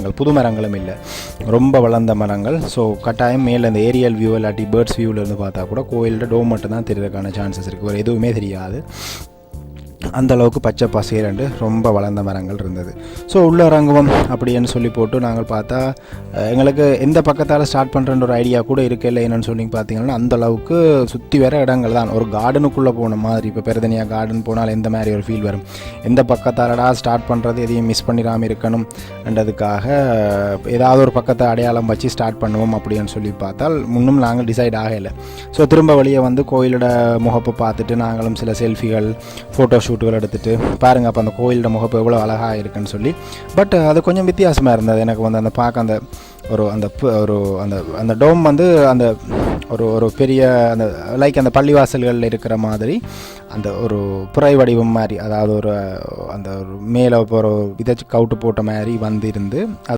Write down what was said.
மரங்கள், புது மரங்களும் இல்லை, ரொம்ப வளர்ந்த மரங்கள். ஸோ கட்டாயம் மேலே இந்த ஏரியல் வியூ இல்லாட்டி பேர்ட்ஸ் வியூவில் இருந்து பார்த்தா கூட கோயிலோட டோம் மட்டும் தான் தெரியறதுக்கான சான்சஸ் இருக்குது, வேறு எதுவுமே தெரியாது. அந்த அளவுக்கு பச்சை பசேரண்டு ரொம்ப வளர்ந்த மரங்கள் இருந்தது. ஸோ உள்ள இறங்குவோம் அப்படின்னு சொல்லி போட்டு நாங்கள் பார்த்தா எங்களுக்கு எந்த பக்கத்தால் ஸ்டார்ட் பண்ணுறன்ற ஒரு ஐடியா கூட இருக்கல. என்னென்னு சொல்லி பார்த்தீங்கன்னா அந்த அளவுக்கு சுற்றி வர இடங்கள் தான், ஒரு கார்டனுக்குள்ளே போன மாதிரி. இப்போ பெருதனியா கார்டன் போனால் எந்த மாதிரி ஒரு ஃபீல் வரும், எந்த பக்கத்தாலடா ஸ்டார்ட் பண்ணுறது, எதையும் மிஸ் பண்ணிடாமல் இருக்கணும்ன்றதுக்காக ஏதாவது ஒரு பக்கத்தை அடையாளம் வச்சு ஸ்டார்ட் பண்ணுவோம் அப்படின்னு சொல்லி பார்த்தால் முன்னும் நாங்கள் டிசைட் ஆகலை. ஸோ திரும்ப வழியை வந்து கோயிலோட முகப்பை பார்த்துட்டு நாங்களும் சில செல்ஃபிகள், ஃபோட்டோ ஷூட்டுகள் எடுத்துகிட்டு பாருங்கள் அப்போ அந்த கோயிலோட முகப்பு எவ்வளோ அழகாக இருக்குன்னு சொல்லி. பட் அது கொஞ்சம் வித்தியாசமாக இருந்தது எனக்கு வந்து அந்த பார்க்க அந்த அந்த டோம் வந்து அந்த ஒரு பெரிய அந்த லைக் அந்த பள்ளிவாசல்களில் இருக்கிற மாதிரி அந்த ஒரு புரை வடிவம் மாதிரி, அதாவது அந்த ஒரு மேலே ஒரு விதைச்சு கவுட்டு போட்ட மாதிரி வந்து இருந்து